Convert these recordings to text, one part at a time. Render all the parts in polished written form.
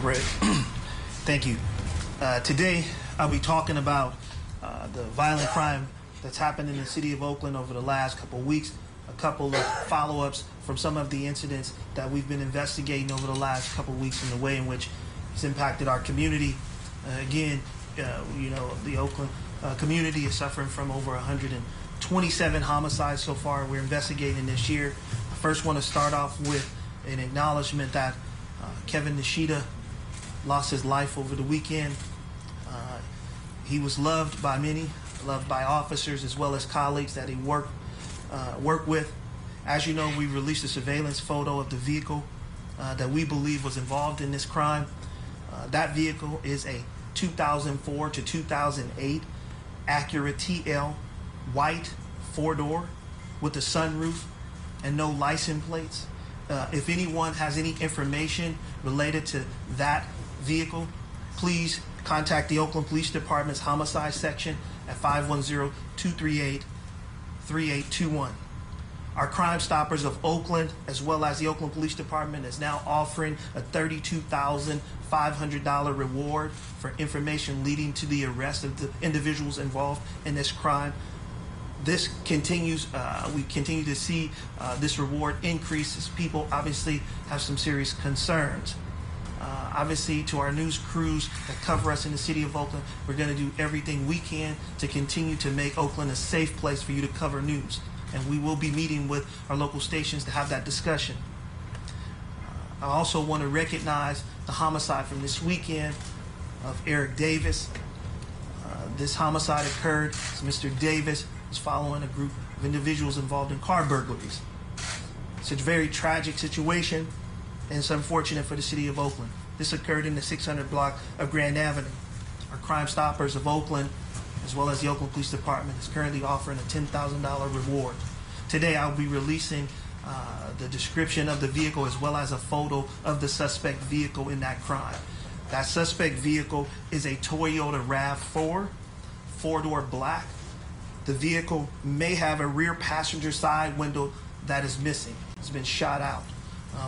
Brett. Thank you. Today, I'll be talking about the violent crime that's happened in the city of Oakland over the last couple of weeks, a couple of follow-ups from some of the incidents that we've been investigating over the last couple of weeks and the way in which it's impacted our community. Again, the Oakland community is suffering from over 127 homicides so far we're investigating this year. I first want to start off with an acknowledgement that Kevin Nishida lost his life over the weekend. He was loved by many, loved by officers as well as colleagues that he worked with. As you know, we released a surveillance photo of the vehicle that we believe was involved in this crime. That vehicle is a 2004 to 2008 Acura TL, white, four-door, with a sunroof and no license plates. If anyone has any information related to that vehicle, please contact the Oakland Police Department's Homicide section at 510-238-3821. Our Crime Stoppers of Oakland, as well as the Oakland Police Department, is now offering a $32,500 reward for information leading to the arrest of the individuals involved in this crime. This continues, we continue to see this reward increase as people obviously have some serious concerns. Obviously, to our news crews that cover us in the city of Oakland, we're going to do everything we can to continue to make Oakland a safe place for you to cover news. And we will be meeting with our local stations to have that discussion. I also want to recognize the homicide from this weekend of Eric Davis. This homicide occurred as Mr. Davis was following a group of individuals involved in car burglaries. It's a very tragic situation, and it's unfortunate for the city of Oakland. This occurred in the 600 block of Grand Avenue. Our Crime Stoppers of Oakland, as well as the Oakland Police Department, is currently offering a $10,000 reward. Today, I'll be releasing the description of the vehicle as well as a photo of the suspect vehicle in that crime. That suspect vehicle is a Toyota RAV4, four-door black. The vehicle may have a rear passenger side window that is missing. It's been shot out.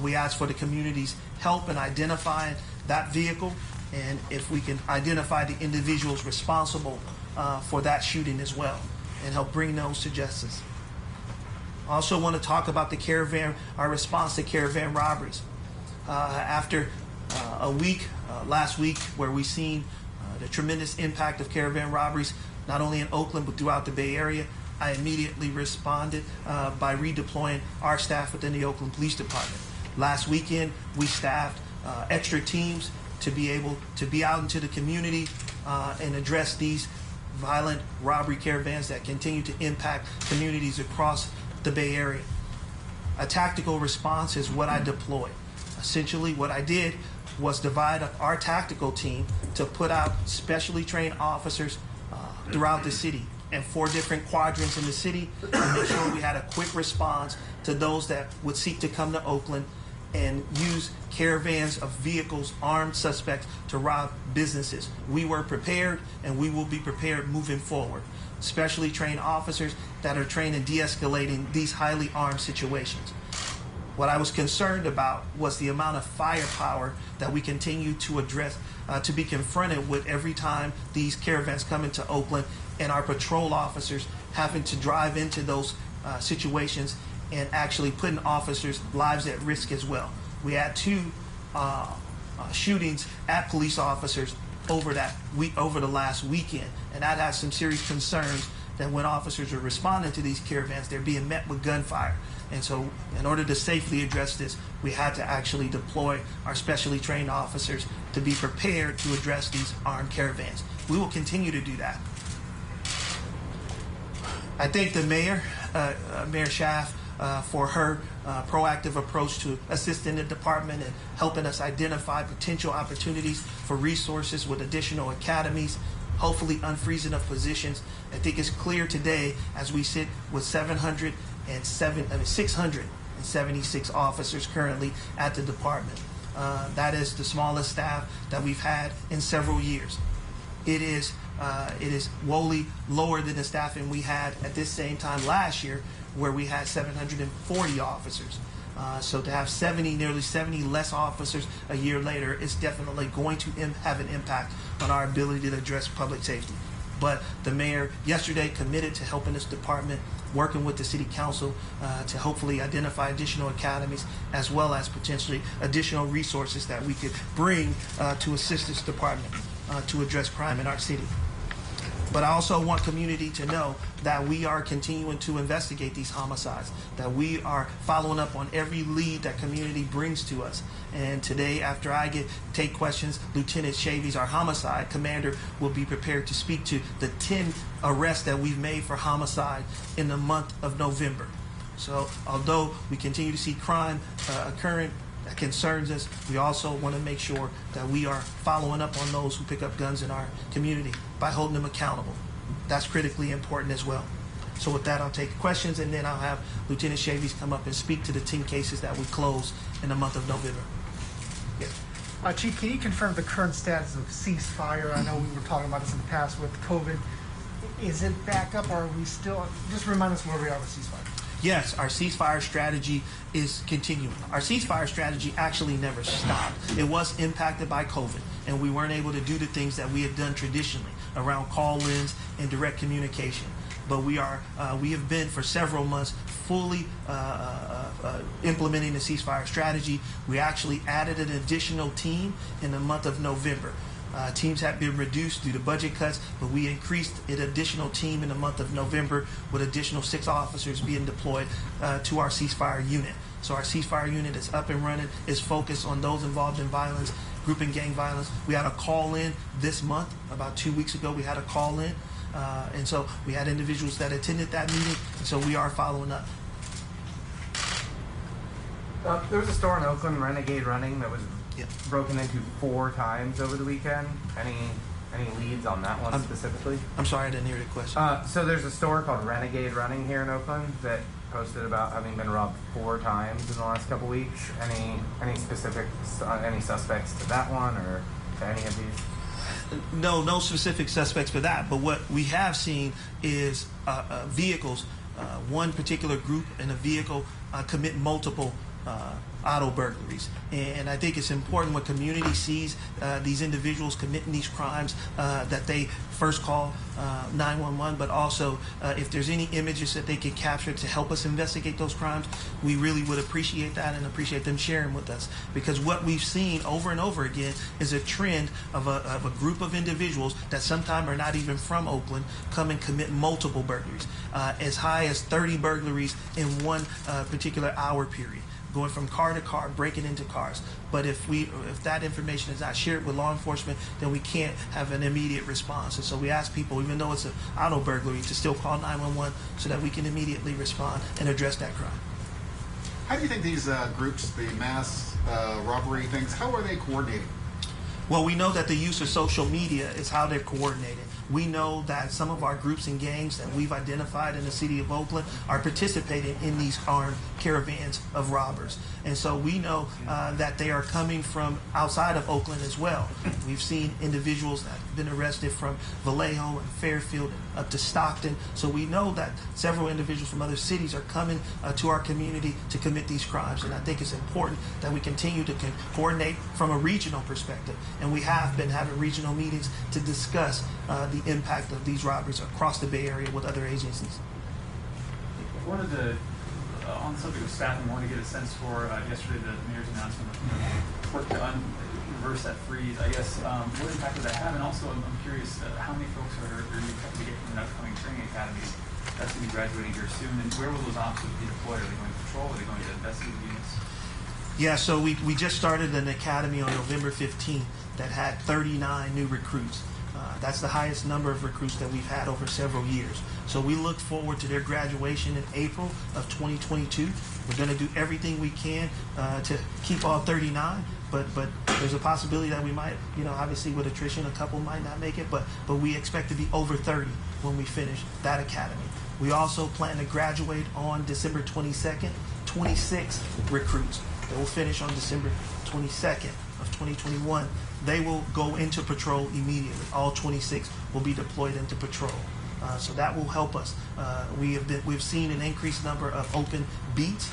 We ask for the community's help in identifying that vehicle, and if we can identify the individuals responsible for that shooting as well, and help bring those to justice. I also want to talk about the caravan, our response to caravan robberies. After a week, last week, where we've seen the tremendous impact of caravan robberies, not only in Oakland, but throughout the Bay Area, I immediately responded by redeploying our staff within the Oakland Police Department. Last weekend, we staffed extra teams to be able to be out into the community and address these violent robbery caravans that continue to impact communities across the Bay Area. A tactical response is what I deployed. Essentially, what I did was divide up our tactical team to put out specially trained officers throughout the city and 4 different quadrants in the city to make sure we had a quick response to those that would seek to come to Oakland and use caravans of vehicles, armed suspects to rob businesses. We were prepared, and we will be prepared moving forward. Specially trained officers that are trained in de-escalating these highly armed situations. What I was concerned about was the amount of firepower that we continue to address, to be confronted with every time these caravans come into Oakland, and our patrol officers having to drive into those situations and actually putting officers' lives at risk as well. We had 2 shootings at police officers over the last weekend, and that has some serious concerns that when officers are responding to these caravans, they're being met with gunfire. And so in order to safely address this, we had to actually deploy our specially trained officers to be prepared to address these armed caravans. We will continue to do that. I thank the mayor, Mayor Schaaf, for her proactive approach to assisting the department and helping us identify potential opportunities for resources with additional academies, hopefully unfreezing of positions. I think it's clear today as we sit with 676 officers currently at the department. That is the smallest staff that we've had in several years. It is woefully lower than the staffing we had at this same time last year, where we had 740 officers. So to have nearly 70 less officers a year later is definitely going to have an impact on our ability to address public safety. But the mayor yesterday committed to helping this department, working with the city council to hopefully identify additional academies as well as potentially additional resources that we could bring to assist this department to address crime in our city. But I also want community to know that we are continuing to investigate these homicides, that we are following up on every lead that community brings to us. And today, after I take questions, Lieutenant Schaaf, our homicide commander, will be prepared to speak to the 10 arrests that we've made for homicide in the month of November. So although we continue to see crime occurring that concerns us, we also want to make sure that we are following up on those who pick up guns in our community by holding them accountable. That's critically important as well. So with that, I'll take questions, and then I'll have Lieutenant Schaaf come up and speak to the 10 cases that we closed in the month of November. Yes. Chief, can you confirm the current status of Ceasefire? I know we were talking about this in the past with COVID. Is it back up, or are we still, just remind us where we are with Ceasefire? Yes, our ceasefire strategy is continuing. Our ceasefire strategy actually never stopped. It was impacted by COVID, and we weren't able to do the things that we had done traditionally around call-ins and direct communication. But we have been for several months fully implementing the ceasefire strategy. We actually added an additional team in the month of November. Teams have been reduced due to budget cuts, but we increased an additional team in the month of November with additional 6 officers being deployed to our ceasefire unit. So our ceasefire unit is up and running, is focused on those involved in violence, group and gang violence. We had a call-in this month. About 2 weeks ago, we had a call-in. And so we had individuals that attended that meeting, and so we are following up. There was a store in Oakland, Renegade, running that was broken into 4 times over the weekend. Any leads on that one specifically? I'm sorry, I didn't hear the question. So there's a store called Renegade running here in Oakland that posted about having been robbed 4 times in the last couple weeks. Any specifics, any suspects to that one or to any of these? No specific suspects for that. But what we have seen is vehicles, one particular group in a vehicle commit multiple auto burglaries, and I think it's important when community sees these individuals committing these crimes that they first call 911, but also if there's any images that they can capture to help us investigate those crimes, we really would appreciate that and appreciate them sharing with us, because what we've seen over and over again is a trend of a group of individuals that sometimes are not even from Oakland come and commit multiple burglaries, as high as 30 burglaries in one particular hour period, going from car to car, breaking into cars. But if that information is not shared with law enforcement, then we can't have an immediate response. And so we ask people, even though it's an auto burglary, to still call 911 so that we can immediately respond and address that crime. How do you think these groups, the mass robbery things, how are they coordinating? Well, we know that the use of social media is how they're coordinated. We know that some of our groups and gangs that we've identified in the city of Oakland are participating in these armed caravans of robbers. And so we know that they are coming from outside of Oakland as well. We've seen individuals that have been arrested from Vallejo and Fairfield and up to Stockton. So we know that several individuals from other cities are coming to our community to commit these crimes. And I think it's important that we continue to coordinate from a regional perspective. And we have been having regional meetings to discuss the impact of these robberies across the Bay Area with other agencies. Wanted to, on the subject of staffing, wanted to get a sense for yesterday the mayor's announcement of work to reverse that freeze. I guess what impact did that have? And also, I'm curious, how many folks are you expecting to get from an upcoming training academy that's going to be graduating here soon? And where will those officers be deployed? Are they going to patrol? Are they going to investigate units? Yeah, so we just started an academy on November 15th that had 39 new recruits. That's the highest number of recruits that we've had over several years. So we look forward to their graduation in April of 2022. We're going to do everything we can to keep all 39, but there's a possibility that we might, obviously with attrition, a couple might not make it, but we expect to be over 30 when we finish that academy. We also plan to graduate on December 22nd, 26 recruits. They will finish on December 22nd of 2021. They will go into patrol immediately. All 26 will be deployed into patrol. So that will help us. We've seen an increased number of open beats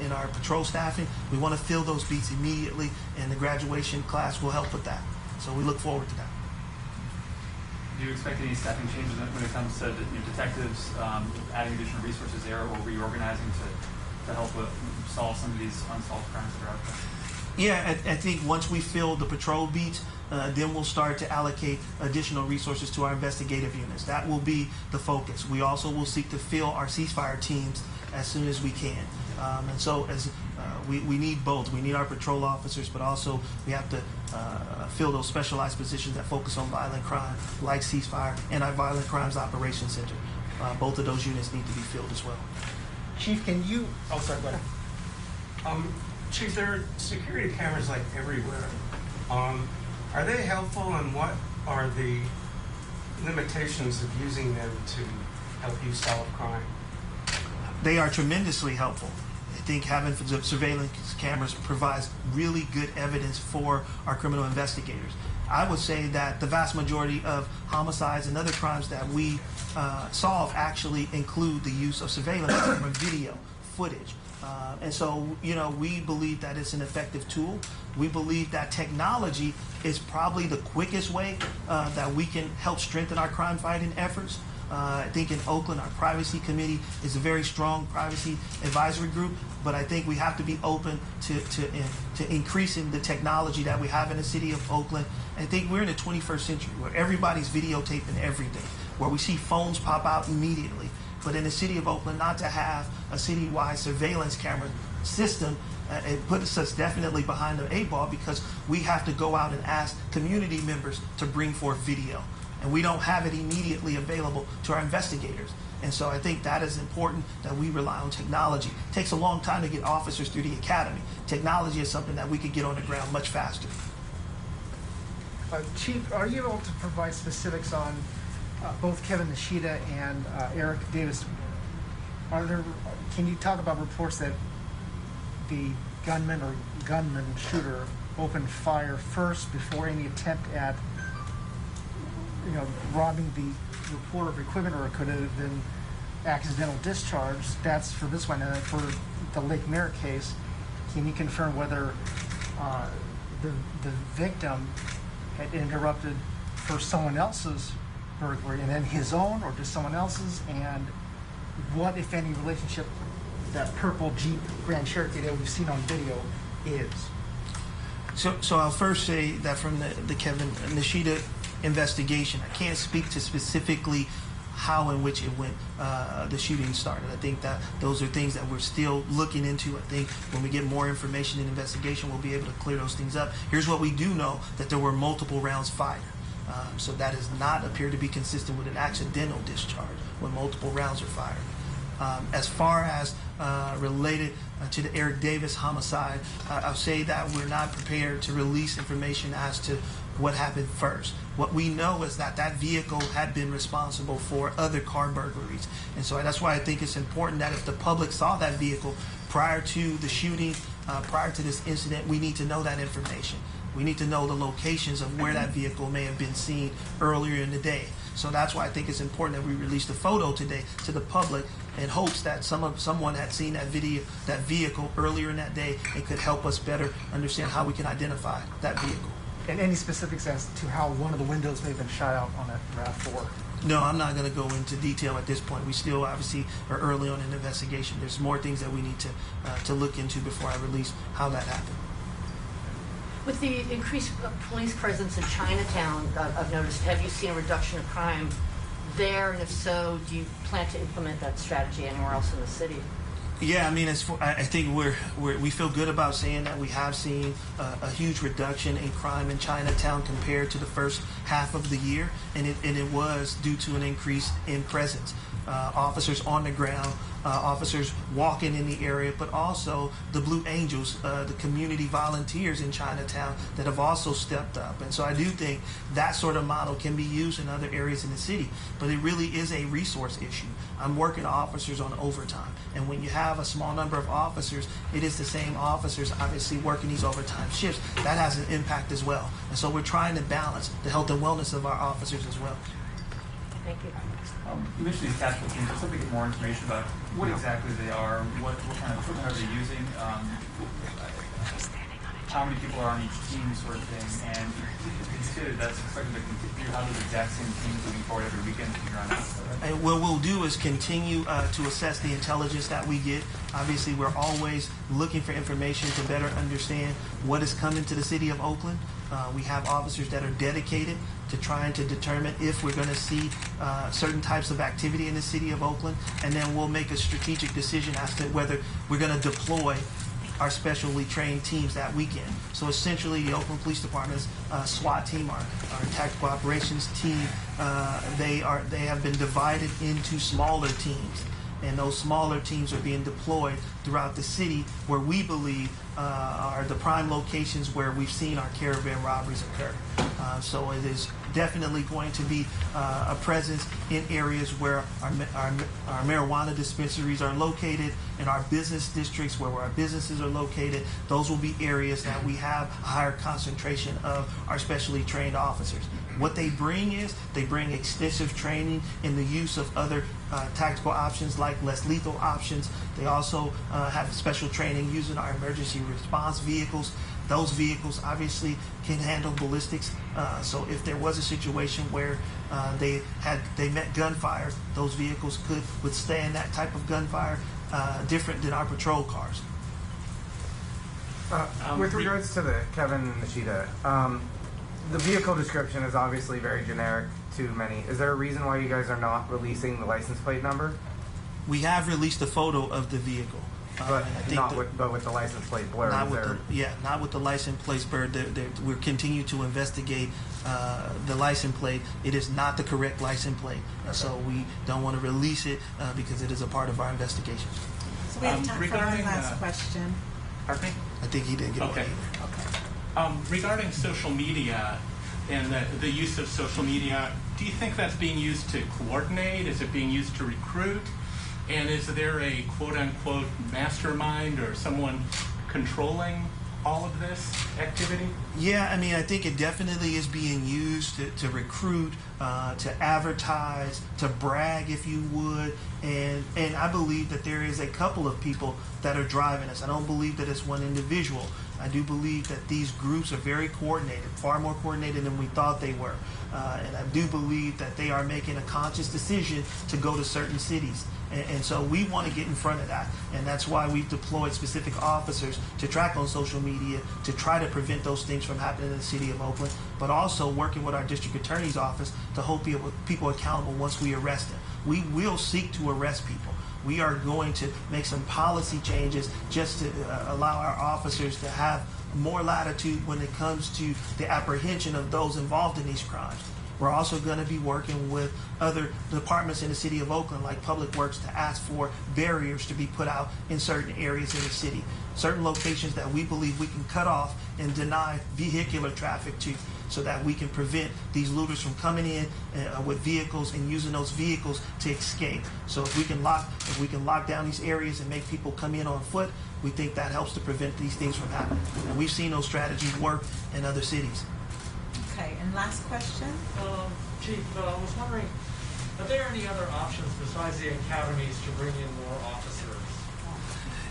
in our patrol staffing. We want to fill those beats immediately, and the graduation class will help with that. So we look forward to that. Do you expect any staffing changes when it comes to detectives, adding additional resources there, or reorganizing to help solve some of these unsolved crimes that are out there? Yeah, I think once we fill the patrol beats, then we'll start to allocate additional resources to our investigative units. That will be the focus. We also will seek to fill our ceasefire teams as soon as we can. And so we need both. We need our patrol officers, but also we have to fill those specialized positions that focus on violent crime, like ceasefire and our violent crimes operations center. Both of those units need to be filled as well. Chief, can you? Oh, sorry. Go ahead. Chief, there are security cameras like everywhere. Are they helpful, and what are the limitations of using them to help you solve crime? They are tremendously helpful. I think having surveillance cameras provides really good evidence for our criminal investigators. I would say that the vast majority of homicides and other crimes that we solve actually include the use of surveillance camera video footage. And so, we believe that it's an effective tool. We believe that technology is probably the quickest way that we can help strengthen our crime fighting efforts. I think in Oakland, our privacy committee is a very strong privacy advisory group, but I think we have to be open to increasing the technology that we have in the city of Oakland. And I think we're in the 21st century where everybody's videotaping everything, where we see phones pop out immediately. But in the city of Oakland, not to have a citywide surveillance camera system, it puts us definitely behind the eight ball, because we have to go out and ask community members to bring forth video. And we don't have it immediately available to our investigators. And so I think that is important, that we rely on technology. It takes a long time to get officers through the academy. Technology is something that we could get on the ground much faster. Chief, are you able to provide specifics on both Kevin Nishida and Eric Davis? Can you talk about reports that the gunman shooter opened fire first before any attempt at robbing the reporter of equipment, or it could have been accidental discharge? That's for this one. And for the Lake Merritt case, can you confirm whether the victim had interrupted for someone else's burglary and then his own, or just someone else's? And what, if any, relationship that purple Jeep Grand Cherokee that we've seen on video is? So I'll first say that from the Kevin Nishida investigation, I can't speak to specifically how and which it went, the shooting started. I think that those are things that we're still looking into. I think when we get more information in the investigation, we'll be able to clear those things up. Here's what we do know, that there were multiple rounds fired. So that does not appear to be consistent with an accidental discharge when multiple rounds are fired. As far as related to the Eric Davis homicide, I'll say that we're not prepared to release information as to what happened first. What we know is that that vehicle had been responsible for other car burglaries. And so that's why I think it's important that if the public saw that vehicle prior to the shooting, prior to this incident, we need to know that information. We need to know the locations of where that vehicle may have been seen earlier in the day. So that's why I think it's important that we release the photo today to the public, in hopes that someone had seen that vehicle earlier in that day, and could help us better understand how we can identify that vehicle. And any specifics as to how one of the windows may have been shot out on that RAV4? No, I'm not going to go into detail at this point. We still obviously are early on in the investigation. There's more things that we need to look into before I release how that happened. With the increased police presence in Chinatown, I've noticed, have you seen a reduction of crime there? And if so, do you plan to implement that strategy anywhere else in the city? Yeah, I mean, I think we feel good about saying that we have seen a huge reduction in crime in Chinatown compared to the first half of the year, and it was due to an increase in presence. Officers on the ground, officers walking in the area, but also the Blue Angels, the community volunteers in Chinatown that have also stepped up. And so I do think that sort of model can be used in other areas in the city, but it really is a resource issue. I'm working officers on overtime, and when you have a small number of officers, it is the same officers obviously working these overtime shifts. That has an impact as well. And so we're trying to balance the health and wellness of our officers as well. Thank you. You mentioned these task force teams. I'd love to get more information about what exactly they are, what kind of equipment are they using, how many people are on each team, sort of thing, and consider that's expected to continue how those exact same teams moving forward every weekend from here on out. And what we'll do is continue to assess the intelligence that we get. Obviously, we're always looking for information to better understand what is coming to the city of Oakland. We have officers that are dedicated to trying to determine if we're going to see certain types of activity in the city of Oakland, and then we'll make a strategic decision as to whether we're going to deploy our specially trained teams that weekend. So essentially, the Oakland Police Department's SWAT team, our tactical operations team, they have been divided into smaller teams, and those smaller teams are being deployed throughout the city where we believe are the prime locations where we've seen our caravan robberies occur. So it is definitely going to be a presence in areas where our marijuana dispensaries are located, in our business districts where our businesses are located. Those will be areas that we have a higher concentration of our specially trained officers. What they bring is they bring extensive training in the use of other tactical options like less lethal options. They also have special training using our emergency response vehicles. Those vehicles obviously can handle ballistics. So if there was a situation where they met gunfire, those vehicles could withstand that type of gunfire, different than our patrol cars. With regards to the Kevin Nishida, the vehicle description is obviously very generic to many. Is there a reason why you guys are not releasing the license plate number? We have released a photo of the vehicle. But with the license plate blurred. Not with the license plate blurred. We're continuing to investigate the license plate. It is not the correct license plate, so we don't want to release it because it is a part of our investigation. So we have time for one last question. Pardon me? I think he didn't get okay. Okay. Regarding social media and the use of social media, do you think that's being used to coordinate? Is it being used to recruit? And is there a quote-unquote mastermind or someone controlling all of this activity? Yeah, I mean, I think it definitely is being used to recruit, to advertise, to brag, if you would. And I believe that there is a couple of people that are driving us. I don't believe that it's one individual. I do believe that these groups are very coordinated, far more coordinated than we thought they were. And I do believe that they are making a conscious decision to go to certain cities. And so we want to get in front of that. And that's why we've deployed specific officers to track on social media to try to prevent those things from happening in the city of Oakland, but also working with our district attorney's office to hold people accountable once we arrest them. We will seek to arrest people. We are going to make some policy changes just to allow our officers to have more latitude when it comes to the apprehension of those involved in these crimes. We're also going to be working with other departments in the city of Oakland, like Public Works, to ask for barriers to be put out in certain areas in the city, certain locations that we believe we can cut off and deny vehicular traffic to, so that we can prevent these looters from coming in with vehicles and using those vehicles to escape. So if we can lock down these areas and make people come in on foot, we think that helps to prevent these things from happening. And we've seen those strategies work in other cities. Okay, and last question. Chief, I was wondering, are there any other options besides the academies to bring in more officers?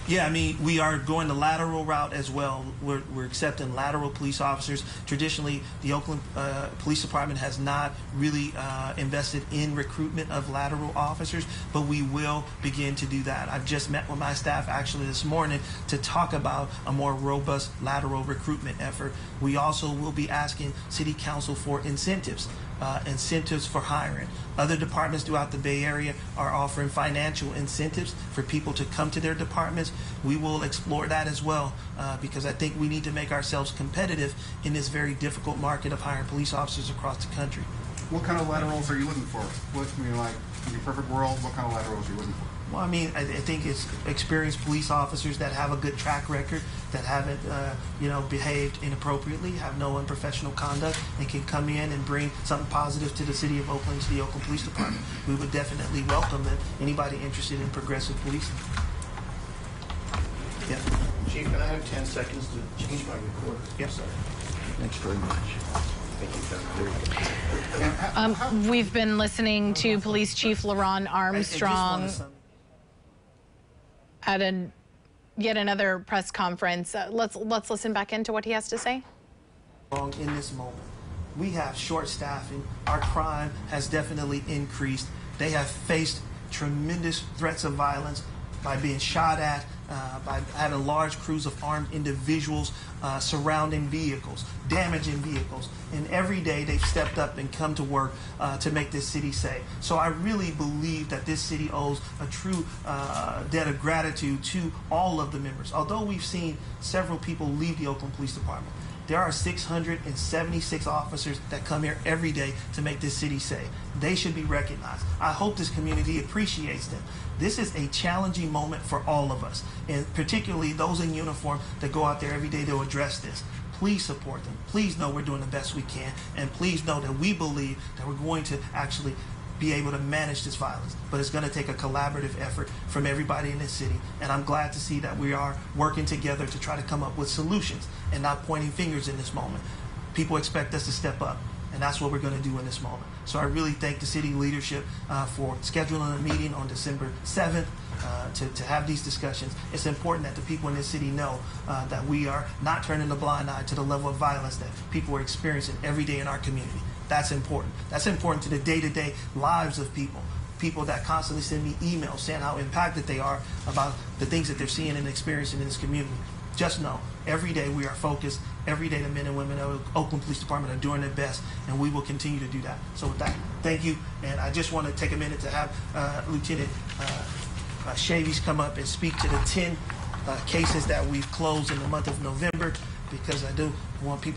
Yeah, I mean, we are going the lateral route as well. We're accepting lateral police officers. Traditionally, the Oakland Police Department has not really invested in recruitment of lateral officers, but we will begin to do that. I've just met with my staff actually this morning to talk about a more robust lateral recruitment effort. We also will be asking City Council for incentives for hiring. Other departments throughout the Bay Area are offering financial incentives for people to come to their departments. We will explore that as well because I think we need to make ourselves competitive in this very difficult market of hiring police officers across the country. What kind of laterals are you looking for? Like, in your perfect world, what kind of laterals are you looking for? Well, I mean, I think it's experienced police officers that have a good track record, that haven't, behaved inappropriately, have no unprofessional conduct, and can come in and bring something positive to the city of Oakland, to the Oakland Police Department. We would definitely welcome anybody interested in progressive policing. Yeah. Chief, can I have 10 seconds to change my recorder? Yes, sir. Thanks very much. We've been listening to Police Chief LeRonne Armstrong at yet another press conference. Let's listen back into what he has to say. In this moment, we have short staffing. Our crime has definitely increased. They have faced tremendous threats of violence by being shot at, by having large crews of armed individuals surrounding vehicles, damaging vehicles. And every day they've stepped up and come to work to make this city safe. So I really believe that this city owes a true debt of gratitude to all of the members. Although we've seen several people leave the Oakland Police Department, there are 676 officers that come here every day to make this city safe. They should be recognized. I hope this community appreciates them. This is a challenging moment for all of us, and particularly those in uniform that go out there every day to address this. Please support them. Please know we're doing the best we can, and please know that we believe that we're going to actually be able to manage this violence. But it's going to take a collaborative effort from everybody in this city, and I'm glad to see that we are working together to try to come up with solutions and not pointing fingers in this moment. People expect us to step up, and that's what we're going to do in this moment. So I really thank the city leadership for scheduling a meeting on December 7th to have these discussions. It's important that the people in this city know that we are not turning a blind eye to the level of violence that people are experiencing every day in our community. That's important. That's important to the day-to-day lives of people. People that constantly send me emails saying how impacted they are about the things that they're seeing and experiencing in this community. Just know, every day we are focused. Every day the men and women of the Oakland Police Department are doing their best, and we will continue to do that. So with that, thank you. And I just want to take a minute to have Lieutenant Schaaf come up and speak to the 10 cases that we've closed in the month of November, because I do want people